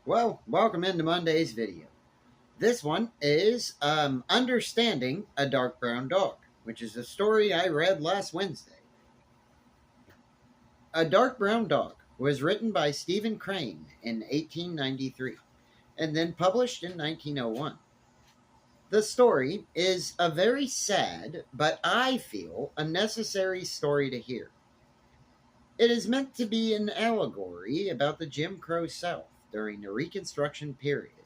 Well, welcome into Monday's video. This one is Understanding a Dark Brown Dog, which is a story I read last Wednesday. A Dark Brown Dog was written by Stephen Crane in 1893 and then published in 1901. The story is a very sad, but I feel a necessary story to hear. It is meant to be an allegory about the Jim Crow South during the Reconstruction period.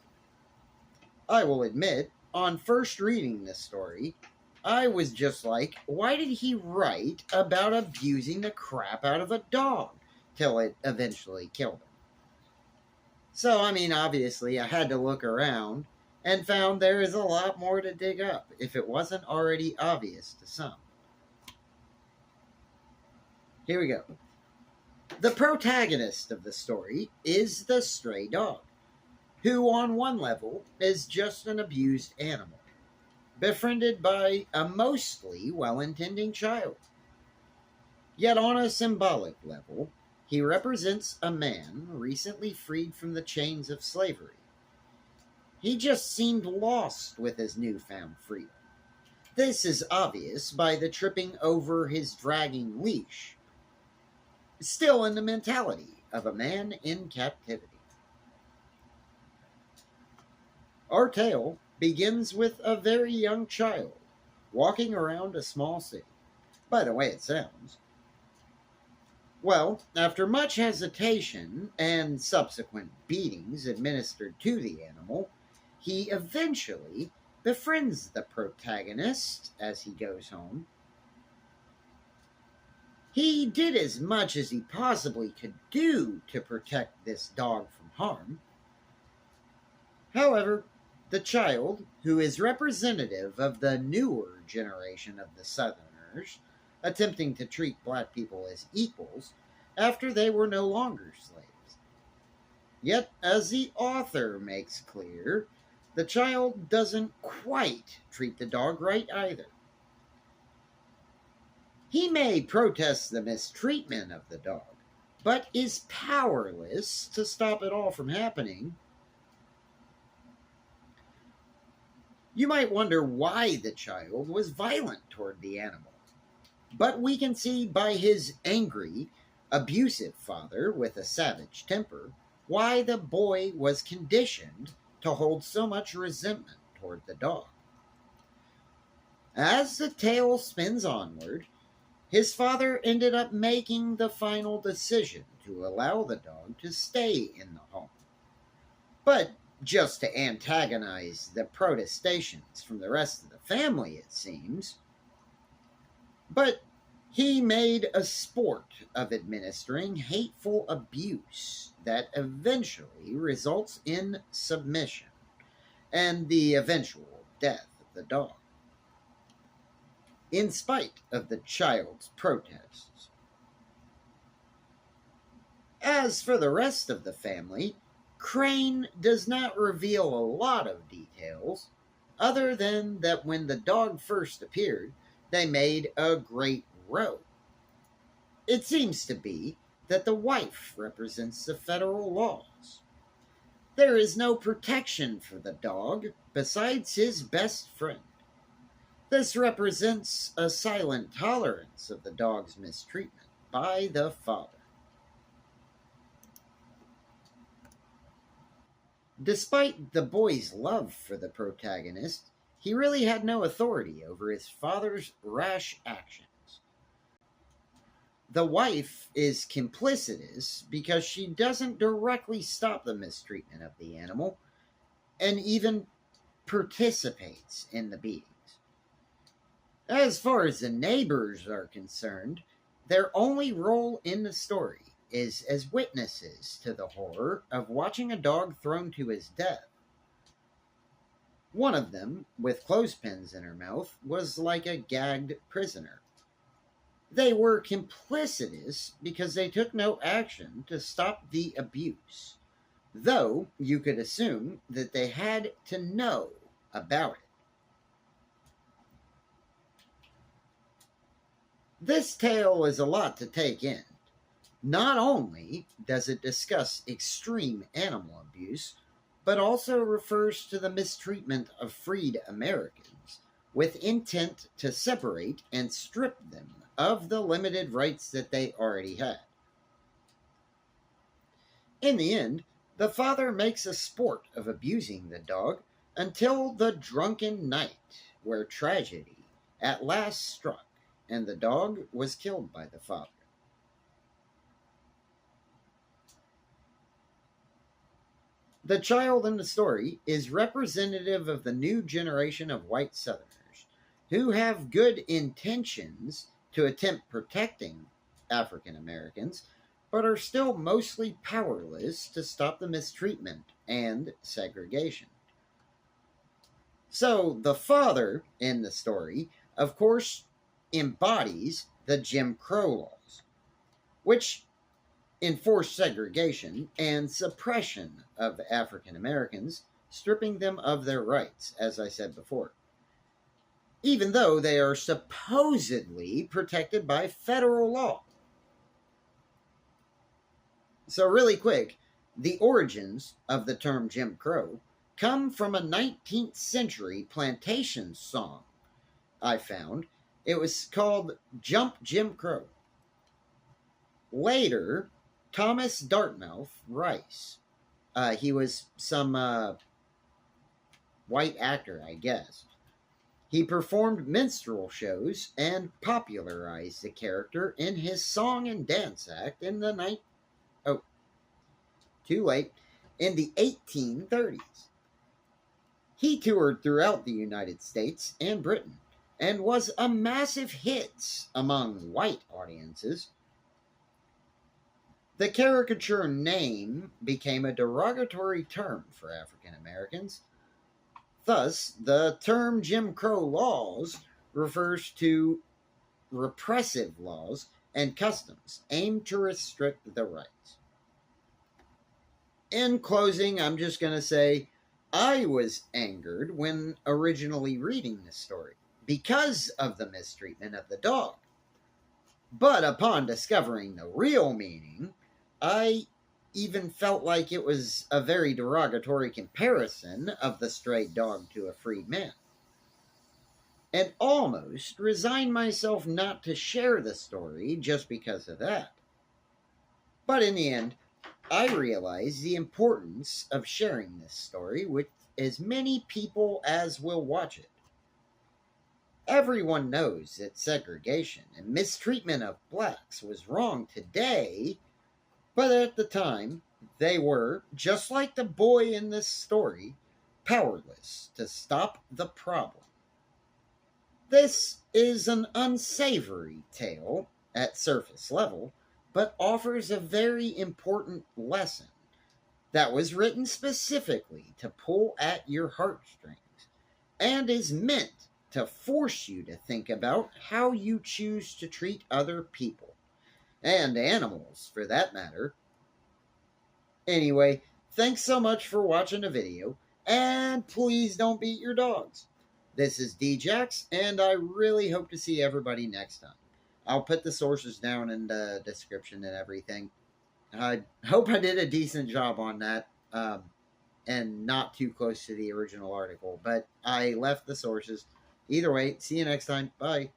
I will admit, on first reading this story, I was just like, why did he write about abusing the crap out of a dog till it eventually killed him? So, obviously I had to look around and found there is a lot more to dig up if it wasn't already obvious to some. Here we go. The protagonist of the story is the stray dog, who on one level is just an abused animal, befriended by a mostly well-intending child. Yet on a symbolic level, he represents a man recently freed from the chains of slavery. He just seemed lost with his newfound freedom. This is obvious by the tripping over his dragging leash, still in the mentality of a man in captivity. Our tale begins with a very young child walking around a small city, by the way it sounds. Well, after much hesitation and subsequent beatings administered to the animal, he eventually befriends the protagonist as he goes home. He did as much as he possibly could do to protect this dog from harm. However, the child, who is representative of the newer generation of the Southerners, attempting to treat black people as equals after they were no longer slaves. Yet, as the author makes clear, the child doesn't quite treat the dog right either. He may protest the mistreatment of the dog, but is powerless to stop it all from happening. You might wonder why the child was violent toward the animal, but we can see by his angry, abusive father with a savage temper why the boy was conditioned to hold so much resentment toward the dog. As the tale spins onward, his father ended up making the final decision to allow the dog to stay in the home. But just to antagonize the protestations from the rest of the family, it seems. But he made a sport of administering hateful abuse that eventually results in submission and the eventual death of the dog, in spite of the child's protests. As for the rest of the family, Crane does not reveal a lot of details, other than that when the dog first appeared, they made a great row. It seems to be that the wife represents the federal laws. There is no protection for the dog besides his best friend. This represents a silent tolerance of the dog's mistreatment by the father. Despite the boy's love for the protagonist, he really had no authority over his father's rash actions. The wife is complicitous because she doesn't directly stop the mistreatment of the animal and even participates in the beatings. As far as the neighbors are concerned, their only role in the story is as witnesses to the horror of watching a dog thrown to his death. One of them, with clothespins in her mouth, was like a gagged prisoner. They were complicitous because they took no action to stop the abuse, though you could assume that they had to know about it. This tale is a lot to take in, Not only does it discuss extreme animal abuse, but also refers to the mistreatment of freed Americans with intent to separate and strip them of the limited rights that they already had. In the end, the father makes a sport of abusing the dog until the drunken night, where tragedy at last struck and the dog was killed by the father. The child in the story is representative of the new generation of white Southerners who have good intentions to attempt protecting African Americans, but are still mostly powerless to stop the mistreatment and segregation. So, the father in the story, of course, embodies the Jim Crow laws, which enforced segregation and suppression of African Americans, stripping them of their rights, as I said before, even though they are supposedly protected by federal law. So, really quick, the origins of the term Jim Crow come from a 19th century plantation song I found. It was called Jump Jim Crow. Later, Thomas Dartmouth Rice, he was some white actor, I guess. He performed minstrel shows and popularized the character in his song and dance act in the in the 1830s. He toured throughout the United States and Britain and was a massive hit among white audiences. The caricature name became a derogatory term for African Americans. Thus, the term Jim Crow laws refers to repressive laws and customs aimed to restrict the rights. In closing, I'm just going to say I was angered when originally reading this story because of the mistreatment of the dog. But upon discovering the real meaning, I even felt like it was a very derogatory comparison of the strayed dog to a freed man, and almost resigned myself not to share the story just because of that. But in the end, I realized the importance of sharing this story with as many people as will watch it. Everyone knows that segregation and mistreatment of blacks was wrong today, but at the time, they were, just like the boy in this story, powerless to stop the problem. This is an unsavory tale at surface level, but offers a very important lesson that was written specifically to pull at your heartstrings and is meant to force you to think about how you choose to treat other people. And animals, for that matter. Anyway, thanks so much for watching the video, and please don't beat your dogs. This is DJX, and I really hope to see everybody next time. I'll put the sources down in the description and everything. I hope I did a decent job on that, and not too close to the original article, but I left the sources. Either way, see you next time. Bye.